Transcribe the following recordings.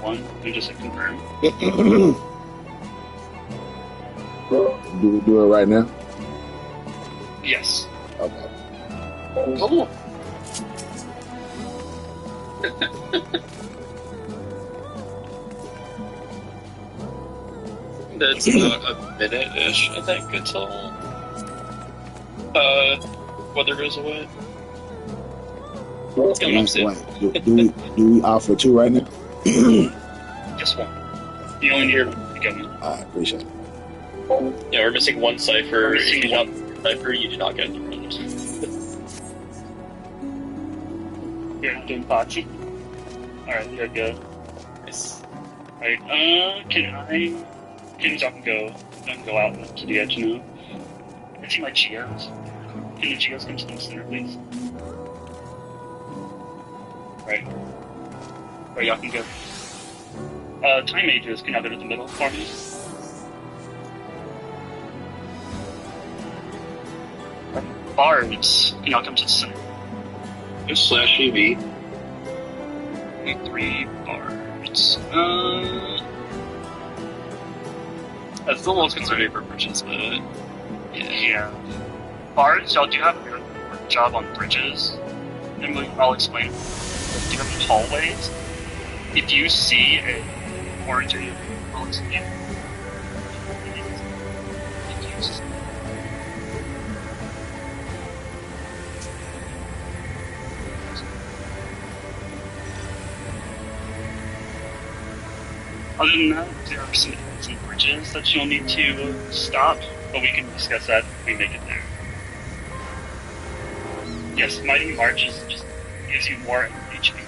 one and just hit confirm. Do it right now? Yes. Okay. Oh. That's about a minute-ish, I think, until weather goes away. It's coming up soon. Do we offer 2 right now? Just one. You only need to go. Alright, appreciate it. Yeah, we're missing one cipher. If you don't have the cipher, you do not get the round. You're not doing bocce? Alright, you're good. Nice. Alright, can y'all go out to the edge now? I see my Geos. Can the Geos come to the center, please? Right. Or y'all can go. Time Mages, can y'all go to the middle for me? Bards, can y'all come to the center? Just /EV. 3 Bards. That's the most concerning for bridges, but Yeah. Bards, y'all do have a good job on bridges. And I'll explain. You have hallways. If you see a orange area, I'll explain. Other than that, there are some bridges that you'll need to stop, but we can discuss that when we make it there. Yes, Mighty March just gives you more HP.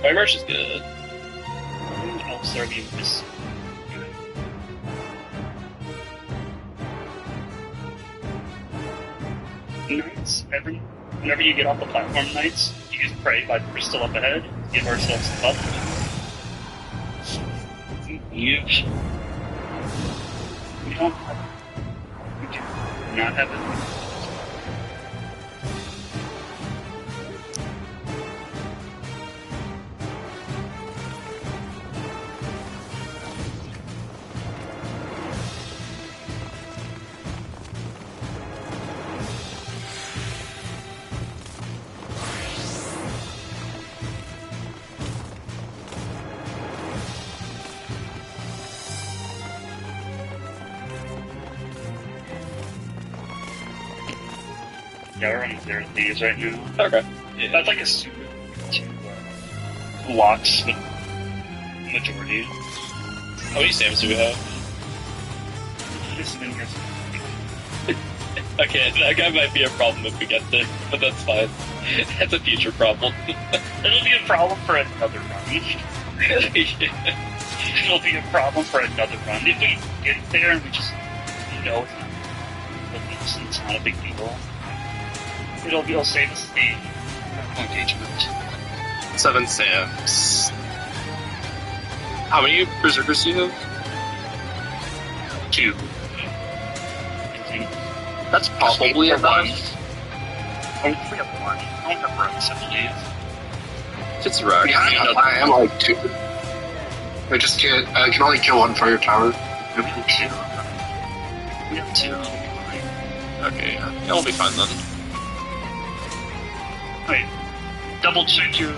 my merch is good. I'll serve you this. Knights, whenever you get off the platform, Knights, use Pray by the crystal up ahead, give ourselves a buff. We don't have it. We do not have it. Yeah, we're running 0 thieves right now. Okay. Yeah. That's like a super to locks the majority. How many stamps do we have? This has been here. Okay, that guy might be a problem if we get there, but that's fine. That's a future problem. It'll be a problem for another run. It'll be a problem for another run. If we get there and we just know it's not a big deal. It'll save us the engagement. 7 stamps. How many berserkers do you have? 2. That's probably enough. Only 3 of 1. I don't have runs, I believe. If it's rock, I am like 2. I just can't. I can only kill 1 fire tower. We have 2. We have 2. Okay, yeah. It'll be fine then. Alright, double check your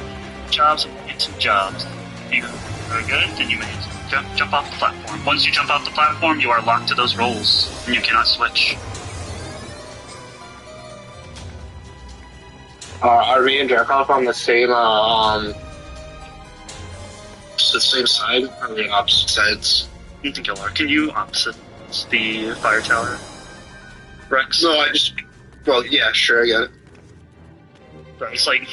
jobs and get some jobs. If you are good, then you may jump off the platform. Once you jump off the platform, you are locked to those rolls, and you cannot switch. Are me and Jarkov on the same side? Or are we on opposite sides? I think you are. Can you opposite the fire tower, Rex? No, well, yeah, sure, I got it. It's like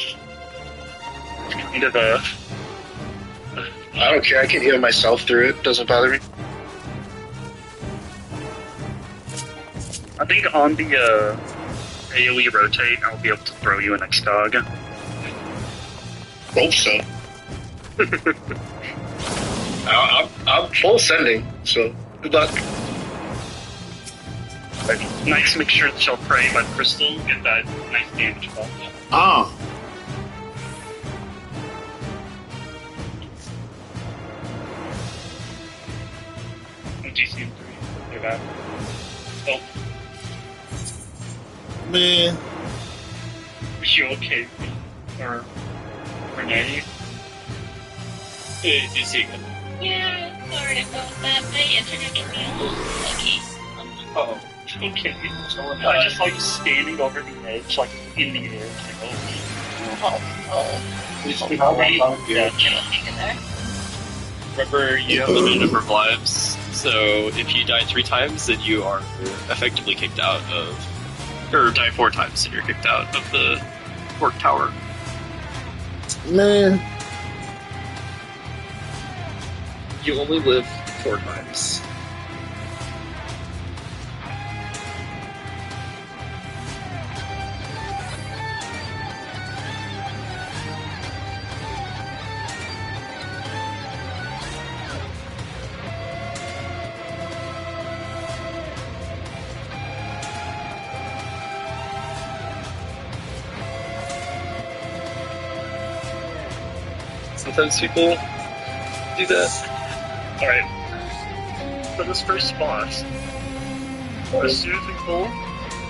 kind of a. I don't care, I can heal myself through it, doesn't bother me. I think on the AoE rotate, I'll be able to throw you an X-Dog. Hope so. I'm full sending, so good luck. Nice, make sure that you'll pray by crystal, get that nice damage buff. Oh. DC in 3. They're back. Oh, Man, is you okay? Or Renee? You see, Yeah, sorry about that. My internet can be a little lucky. oh, Okay. I just saw you standing over the edge, like in the air. It's like, oh. Yeah. Hang in there. remember you have a limited number of lives, so if you die 3 times, then you are effectively kicked out of, or die 4 times, and you're kicked out of the work tower. man. You only live 4 times. Sometimes people do that. Alright. For this first boss, as soon as we pull,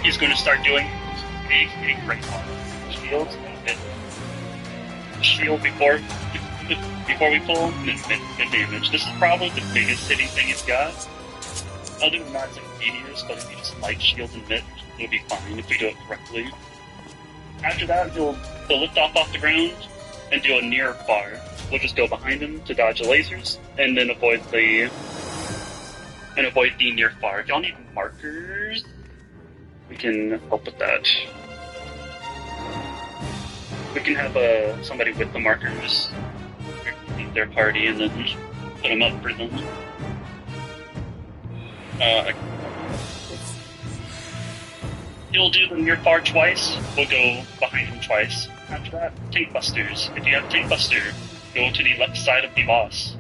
he's going to start doing a great on shield and shield before we pull, and then mid damage. This is probably the biggest hitting thing he's got. Other than that, it's like meteors, but if you just light shield and mid, it'll be fine if we do it correctly. After that, he'll lift off the ground and do a near far. We'll just go behind him to dodge the lasers, and then avoid the near far. If y'all need markers, we can help with that. We can have somebody with the markers lead their party and then put them up for them. He'll do the near far twice. We'll go behind him twice. After that, tank busters. If you have tank buster, go to the left side of the boss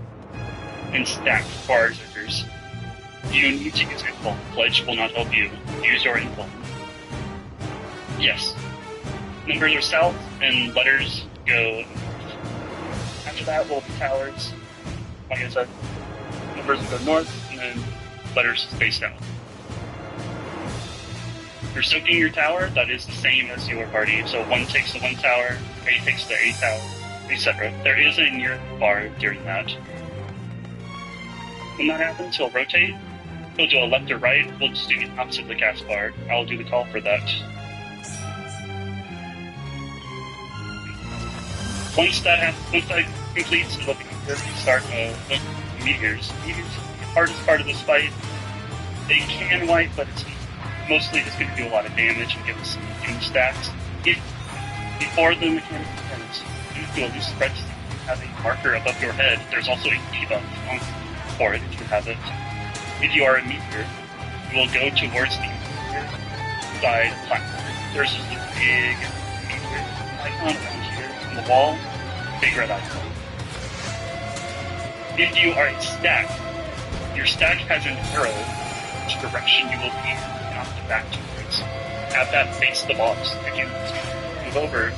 and stack for our zerkers. You need to use info. Pledge will not help you. Use your info. Yes. Numbers are south and letters go north. After that will be towers. Like I said, numbers will go north and then letters stay south. You're soaking your tower, that is the same as your party. So 1 takes the 1 tower, A takes the A tower, etc. There is a near bar during that. When that happens, he'll rotate. He'll do a left or right. We'll just do the opposite of the cast bar. I'll do the call for that. Once that completes, it'll be good to start with meteors. Meteors are the hardest part of this fight. They can wipe, but it's mostly just going to do a lot of damage and give us some stacks. Before the mechanic ends, you do a loose spread, have a marker above your head. There's also a debuff for it if you have it. If you are a meteor, you will go towards the meteor side platform. There's just a big meteor icon around here on the wall, big red icon. If you are a stack, your stack has an arrow which direction you will be knocked back towards. Have that face the boss. If you move over.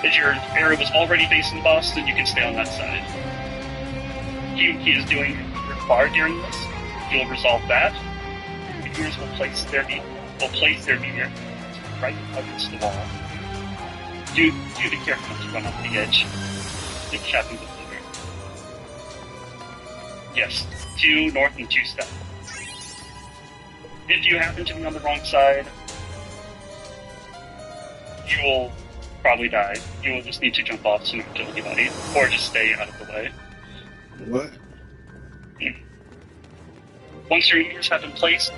If your arrow was already facing the boss, then you can stay on that side. He is doing your bar during this. You'll resolve that. The meteors will place their meteor right against the wall. Do be careful not to run off the edge. It happens with later. Yes, 2 north and 2 south. If you happen to be on the wrong side, you will probably die. You will just need to jump off so you don't kill anybody, or just stay out of the way. What? Once your meteors have been placed,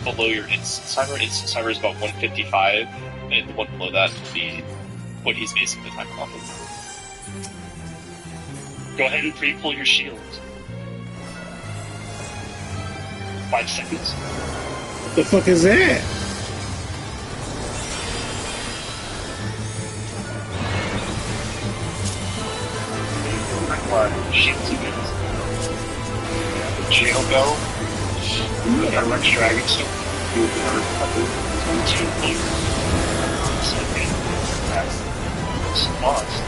below your instant timer. Instant timer is about 155, and the one below that will be what he's basing the timer off of. Go ahead and pre-pull your shield. 5 seconds. The fuck is that? Shields again. Jail go. That Rex Dragon stuff. That's lost.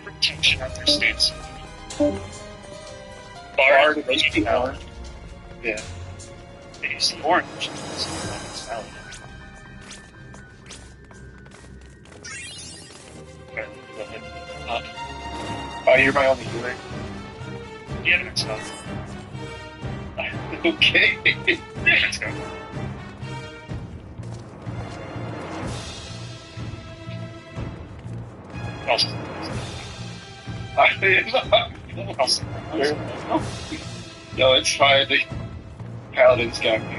Protection on their stance. Bard, Bard, Roasty Horn. Yeah. They see orange. It's valid. Okay, go ahead. Oh, you're my only healer. Yeah, that's not. Okay. Let's go. Also, No, it's fine. The paladins got me.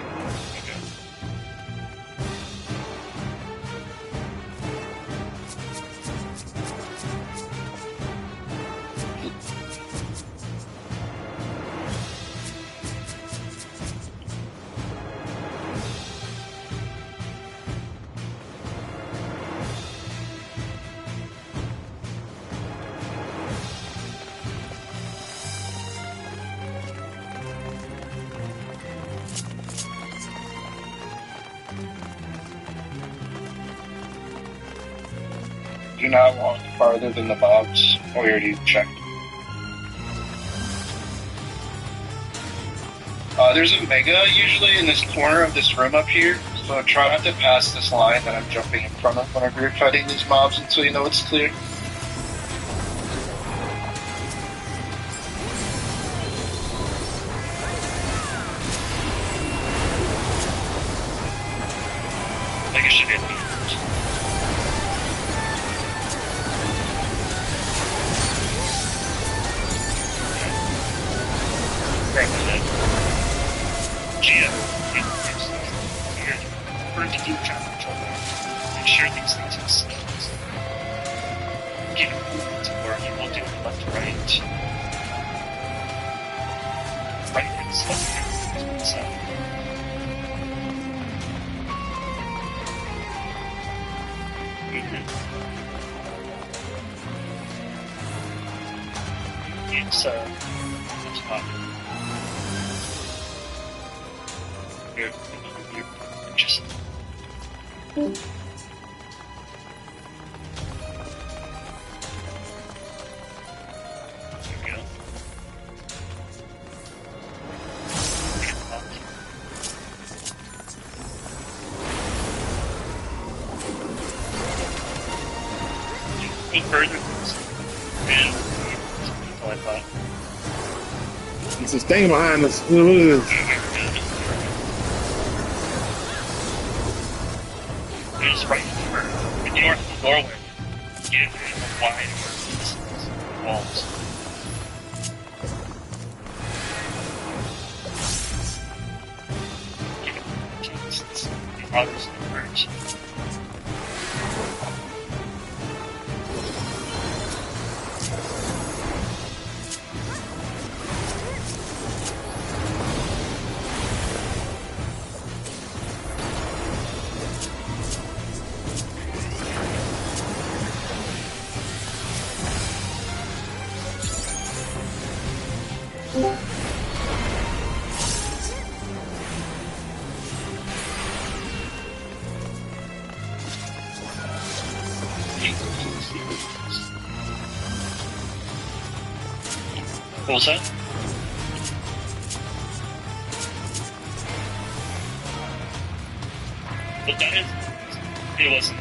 Do not walk farther than the mobs. Oh, we already checked. There's a mega usually in this corner of this room up here, so try not to pass this line that I'm jumping in front of whenever you're fighting these mobs until you know it's clear. I think it should hit me. Right with it. GM, we're to do traffic control. Make sure these things are safe. Give it to where you will do left to right. Right is left side. It's hot. You're just. There we go. Go further, and until I thought. There's this thing behind us. What is this? There's right here, in the doorway. Get in the wide walls. Jesus. The others emerge. What was that? But that is, it wasn't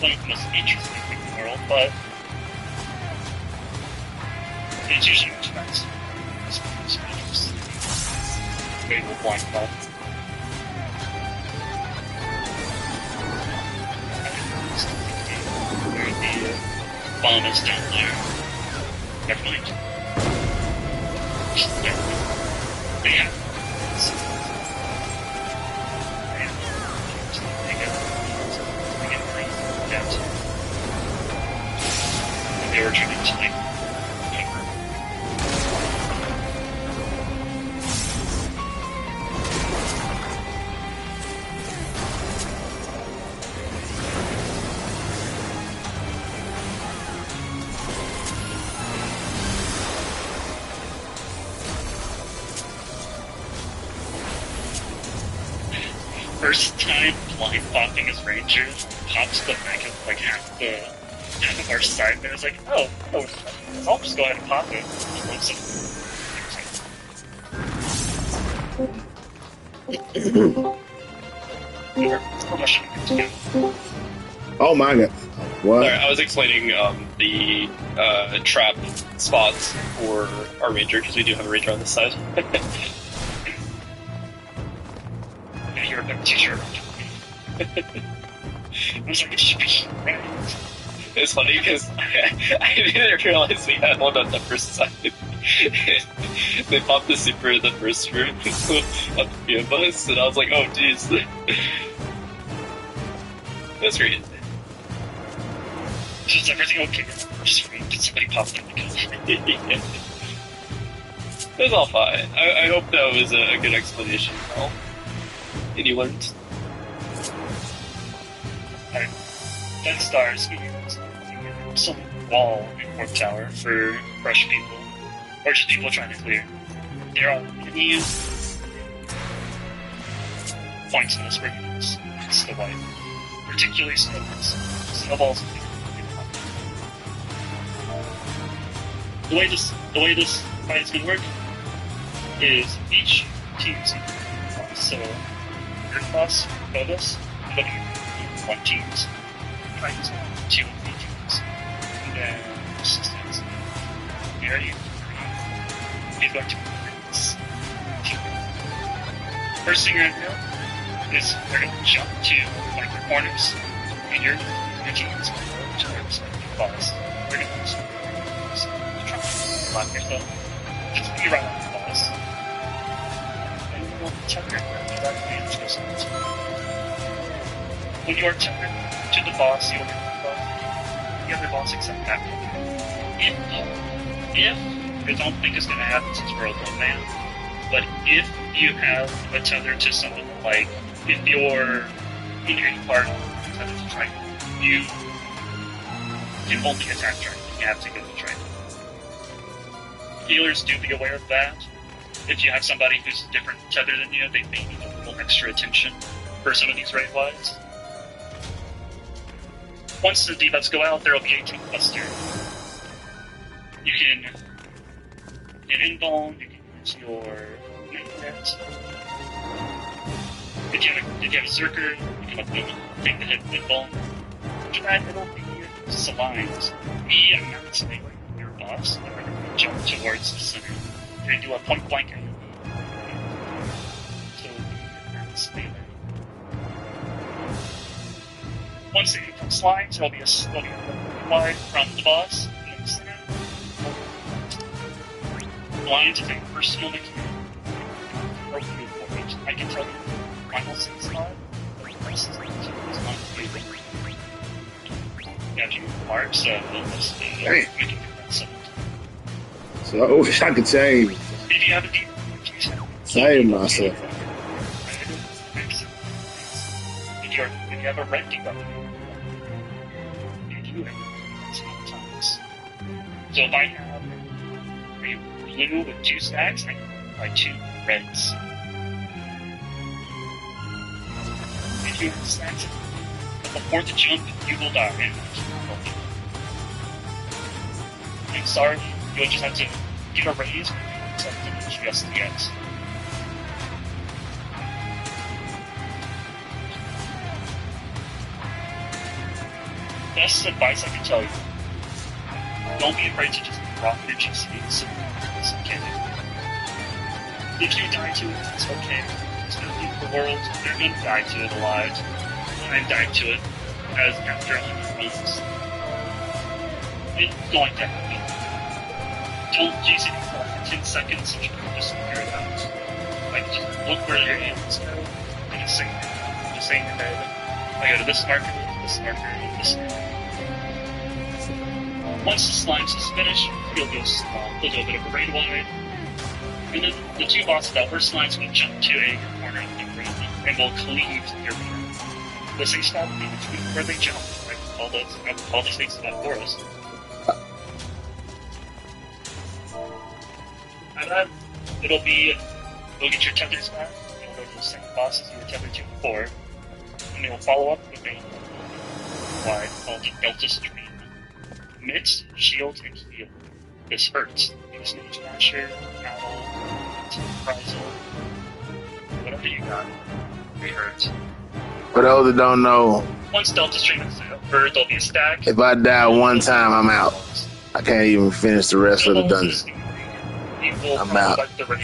one of the most interesting things in the world, but it's usually much nicer. Maybe we'll blind spot. Where the bomb is down there. Never mind. Just there. They have. They were trying to like. First time blind popping as Ranger, pops the back of like half the down the far side, and it was like, oh, I'll just go ahead and pop it. Oh my god. What? Sorry, I was explaining the trap spots for our ranger, because we do have a ranger on this side. Yeah, you're a big t-shirt. I was like, it should be right. It's funny because I didn't realize we had one on the first side. They popped the super in the first room on the field bus, and I was like, oh jeez. That's great. Is everything okay? Just did somebody pop in the gun? It was all fine. I hope that was a good explanation. Well, and you learned. Dead Stars means some wall in Warp Tower for fresh people, or just people trying to clear. There are many points in this where you use the white, particularly snowballs. Snowballs. The way this fight is going to work is each team's boss. So Earth boss, Phobos, it'll be one team's, Titans, 2 and 3 teams, and then Resistance. Here you he's going to be this team. First thing you're going to do is they're going to jump to one of their corners, and your team's going to go to their respective boss. They're going to use slap yourself. Just be right on the boss. And you will check your that advantage goes on. When you are tethered to the boss, you will get the other boss except that. If I don't think it's going to happen since we're a lone man, but if you have a tether to someone, like if you're in your part tethered to Triton, you can only attack Triton. You have to go to Triton. Healers do be aware of that. If you have somebody who's different tether than you, they may need a little extra attention for some of these raid wides. Once the debuffs go out, there will be 18 cluster. You can get invuln, you can use your magnet. If you have a Zerker, you can take the hit with invuln. After that, it'll be Salines. Me, I'm not saying your boss, but we're going to jump towards the center. We're going to do a point blank AoE. So stay there. Once the AoE slides, there'll be a wide from the boss. Lines is a personal mechanic. I can tell you final 6 slide. The rest is not favorite. Yeah, you mark, so we can do that sometimes. So I wish I could save. If you have a deep Save myself. If you have a red debuff, you do have sometimes. So if I have a blue with 2 stacks, I can buy 2 reds. If you have stacks before the jump, you will die. I'm sorry, you'll just have to get a raise and something just yet. Best advice I can tell you: don't be afraid to just drop your GCs. If you die to it, it's okay. It's gonna leave the world. You're gonna die to it alive. I've died to it as after 100 runs. It's going to happen. Don't GC for 10 seconds and you can just figure it out. Like, just look where your hands go and just say in your head, I go to this marker, this marker, and this marker. Once the slimes is finished, you'll go small, a little bit of a raid wide. And then the 2 bosses that were slimes will jump to a corner of the room and will cleave your room. The safe spot will be between where they jump. I call the safe spot forest. And then you'll get your tethers back, you'll go to the same boss as you were tethered to before, and they will follow up with a wide called the Delta Stream. Mitt, shield, and heal. This hurts. Use Mage Masher, Rattle, Reprisal, whatever you got. It hurts. For those that don't know, Once Delta Stream is over, there'll be a stack. if I die one time, I'm out. I can't even finish the rest of the dungeon. You will I'm probably out. like the raid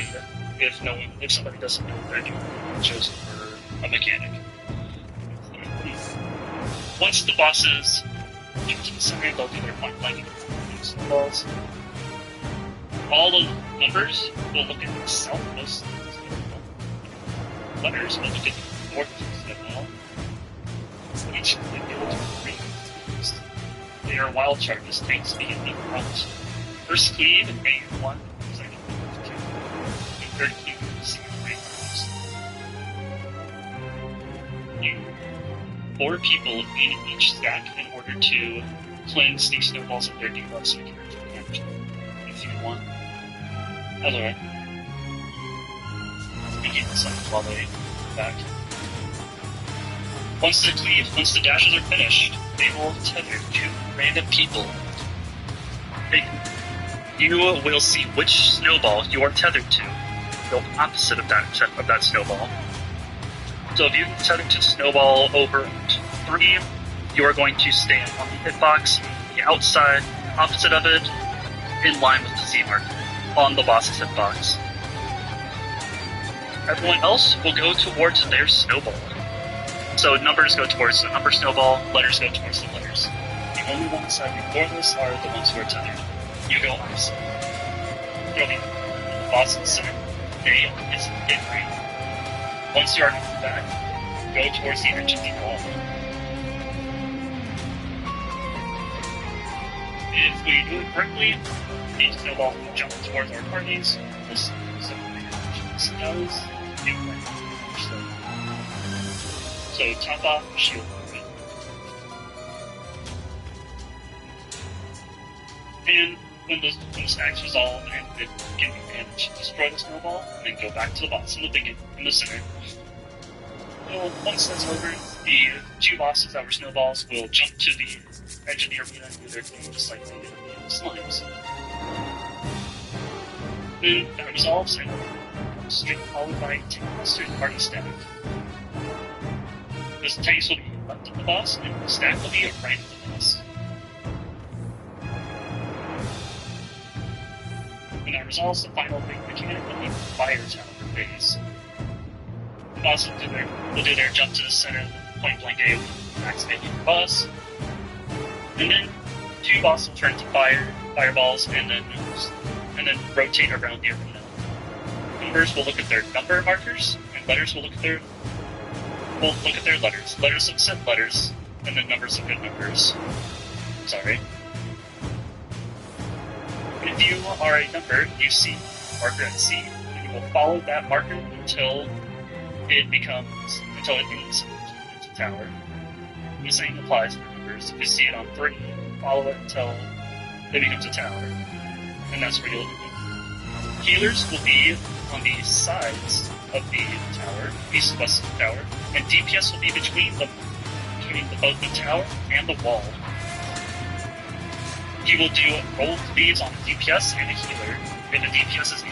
if somebody doesn't know what they're doing, chosen for a mechanic. Once the bosses get to the center, they'll do their point blank snowballs. All the numbers will look at the southmost letters will look at the north snowball. Each of them will do three. They are wild charges, tank speed, and front. First cleave, A1, second cleave, 2, and third cleave, C3. You 4 people in each stack in order to cleanse these snowballs of their debuffs so you can take damage. If you want. That's alright. You keep this up while they back. Once the dashes are finished, they will tether 2 random people. You will see which snowball you are tethered to, the opposite of that snowball. So if you tether to snowball over 3, you are going to stand on the hitbox, the outside, opposite of it, in line with the Z mark, on the boss's hitbox. Everyone else will go towards their snowball. So numbers go towards the number snowball, letters go towards the letters. The only ones that are regardless are the ones who are tethered. You go opposite. There'll be the boss in the center. They is hit right. Once you are back, go towards the edge of the wall. If we do it correctly, the snowball will jump towards our parties. This does do so top off, shield. And when the stacks resolve and it can be managed, destroy the snowball, and then go back to the boss in the center. So once that's over, the 2 bosses that were snowballs will jump to the edge of the arena and do their thing just like they did in the slimes. Then that resolves and straight followed by 10 monster party stack. This tanks will be left of the boss, and the stack will be right of the boss. When that resolves, the final big mechanic will be the fire tower phase. The boss will do their jump to the center of the point blank A with activating the boss. And then 2 bosses will turn to fireballs, and then rotate around the arena. Numbers will look at their number markers, and letters will look at their letters. Letters look at letters, and then numbers look at numbers. Sorry. If you are a number, you see marker at C, and you will follow that marker until it ends into tower. The same applies for numbers. If you see it on 3, follow it until it becomes a tower. And that's where you'll do it. Healers will be on the sides of the tower, east west of the tower, and DPS will be between both the tower and the wall. You will do roll cleaves on a DPS and a healer. If a DPS is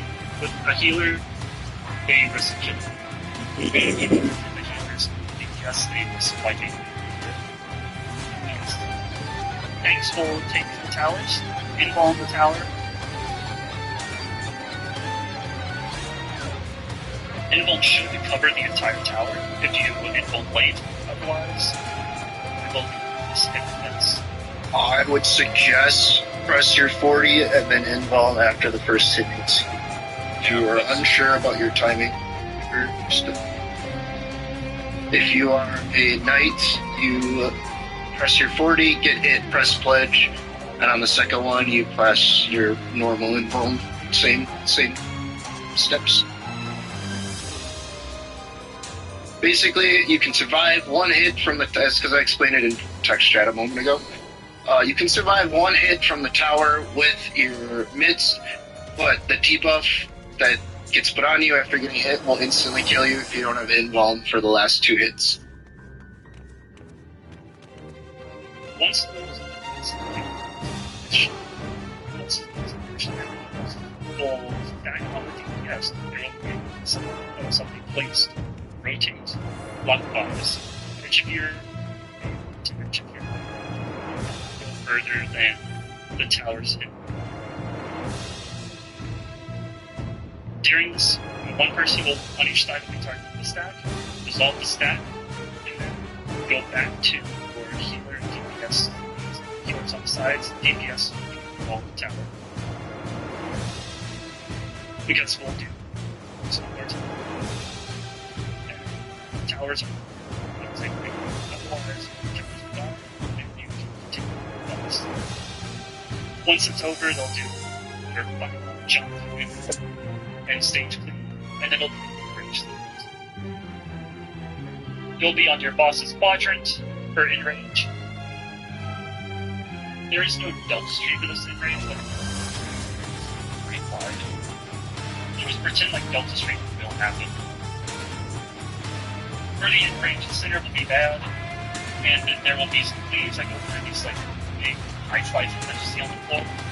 with a healer, they risk killing. If the healer's DPS, they risk wiping. Tanks will take the towers, involve the tower. Invuln should cover the entire tower. If you invuln late, otherwise, it will be significant. I would suggest press your 40 and then invuln after the first hit. If you are unsure about your timing, if you are a knight, you press your 40, get hit, press pledge, and on the second one you press your normal invuln. Same steps. Basically, you can survive 1 hit from the because I explained it in text chat a moment ago. You can survive 1 hit from the tower with your mids, but the debuff that gets put on you after getting hit will instantly kill you if you don't have invuln for the last 2 hits. Once those towers, there will be something placed, rotate, clockwise, edge of your to edge of your go further than the towers hit. During this, one person will, on each side of the target of the stack, resolve the stack, and then go back to your healer, DPS, healers on the sides, DPS, all the tower. Because we'll do some more time. And towers are the same thing. Otherwise, towers are gone, and you can continue the bonus. Once it's over, they'll do their final jump and stage clean, and then it'll be range. You'll be on your boss's quadrant for in range. There is no delta stream for this in range, but it's pretty hard. You just pretend like delta stream will happen. For the in range, the center will be bad, and then there will be some waves that go through these like big high spikes that you see on the floor.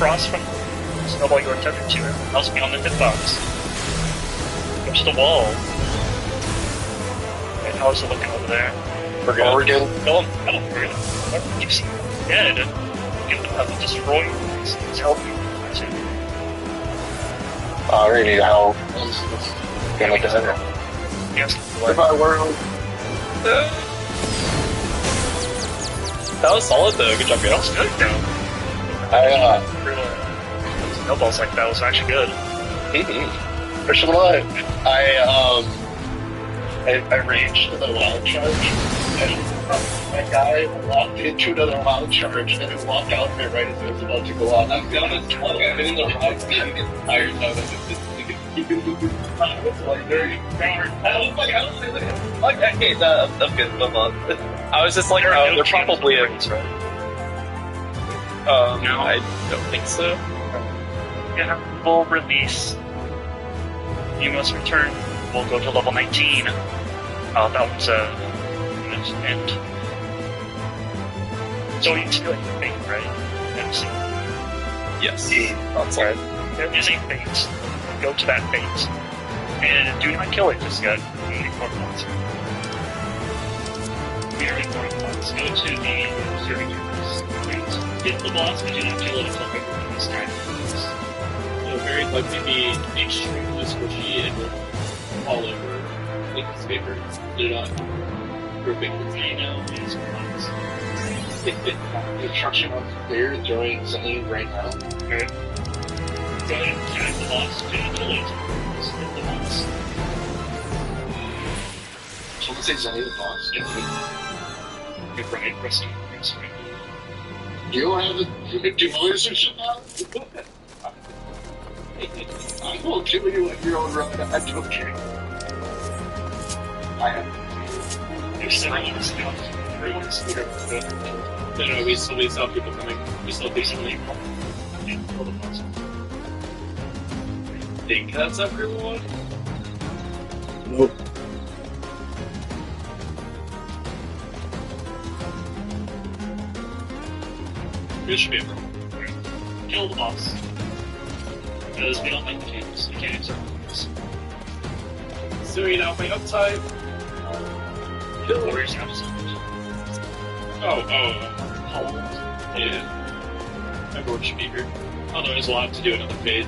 across from the snowball you were tethered to. Everyone else beyond the hitbox. Go to the wall. And how's it looking over there? We're good. We're good. Kill him. Oh, we're gonna. You see him dead. Get them destroyed. He's helping you. I really need help. Get like this. Yes. Goodbye, world. That was solid though. Good job, That was guys. good, though. Snowballs like that was actually good. Push him alive. I raged to the wild charge, and my guy walked into another wild charge, and it walked out of it right as it was about to go out. I'm gonna tell you, I'm in the wrong thing. I'm getting tired now. I was like, very tired. I was like, okay, I'm good. I'm on. I was just like, There they're probably a. rings, right? No, I don't think so. You have full release. You must return. We'll go to level 19. That one's end. So you still have fate, right? MC. Yes. That's Right. There is a fate. Go to that fate. And do not kill it just yet. We need more points. We are more points. Go to the observing units. Hit the boss, but do not kill it until everything is time. It'll very likely be extremely squishy and will fall over like this paper. They're not grouping the You know, it's points. Construction on clear, throwing something right now. Good. Go ahead and attack the boss. Do not kill it. Just hit the boss. Someone say Zenny the boss. Good right, pressing right. You don't have the duelist or something? I will kill you at your own run. I don't care. I am. There's everyone's down. Everyone's here. No, we still have people coming. We still have people coming. Kill the boss. I think that's everyone. Nope. It should be everyone. Kill the boss. Because we don't like mechanics. Mechanics are points. So you know, my uptime. Kill warriors have something. Oh, Hold. yeah. Everyone should be here. Otherwise, we'll have to do another fade.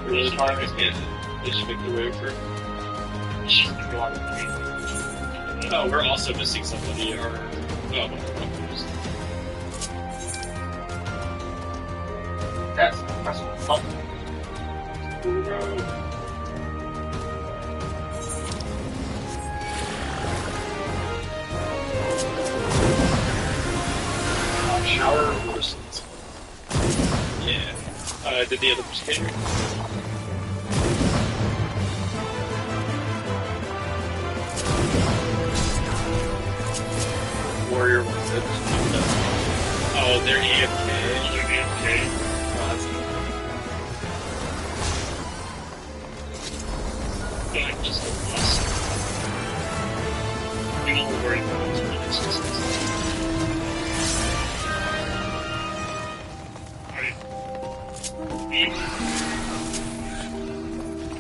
Really hard. Yeah, they should make their way over. Oh, we're also missing somebody. Or That's pressing button. shower worsens. Yeah. Did the other person get here? Warrior wants it. Oh, they're AFK. They're AFK. Oh, that's Yeah, just go plus. You don't worry about it. It's just... Alright.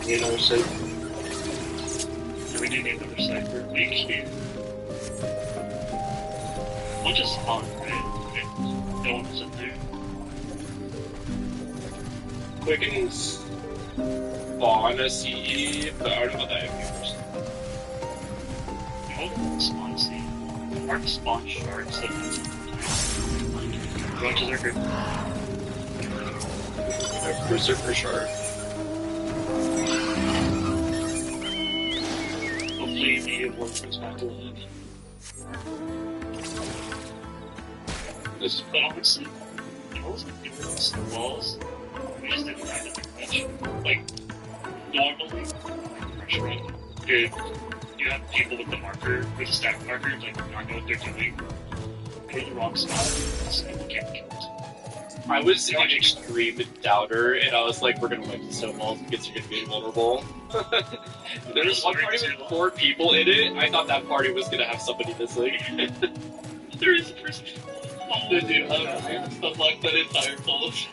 You know, so We do need another cipher. We can. We'll just spawn, right? Okay. No one's in there. Quickens spawn a CE, but I don't know that if first. I hope it's spawn C. Mark spawn shards that means branches are good. Berserker shard. Hopefully the one comes back to life. This But honestly, I wasn't doing this in the walls. We just didn't have it much. Like, normally, pressure run, you have people with the marker, with the stack marker, like, not know what they're doing. Go to the wrong spot, and they can't kill it. I was an extreme doubter, and I was like, we're gonna wipe the snowballs because you're gonna be vulnerable. There's one party with 4 people in it. I thought that party was gonna have somebody missing. There is a person. Dude, I unlocked that entire pulse.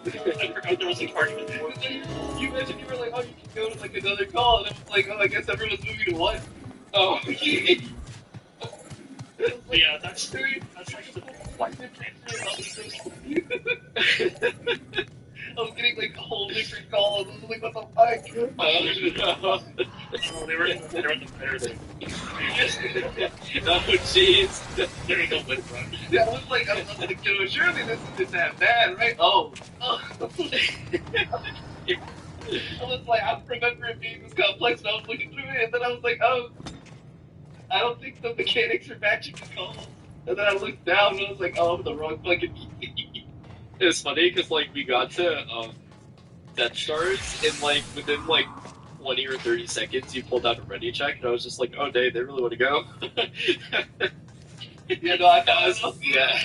I forgot there was a target. You mentioned you were like, oh, you can go to like another call, and I was like, oh, I guess everyone's moving to one. Oh, okay. Yeah, that's like the flight I was getting like a whole different calls. I was like, what the fuck? Oh, they were in the better than. Oh, jeez. There you go, with run. Yeah, I was like, surely this isn't that bad, right? Oh. I was like, I don't remember it being this complex, and I was looking through it, and then I was like, oh, I don't think the mechanics are matching the calls. And then I looked down, and I was like, oh, I'm the wrong fucking key. It was funny, because, like, we got to, Death Stars, and, like, within, like, 20 or 30 seconds, you pulled out a ready check, and I was just like, oh, dang, they really want to go. Yeah, no, I was, yeah.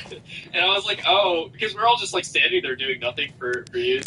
And I was like, oh, because we're all just, like, standing there doing nothing for you.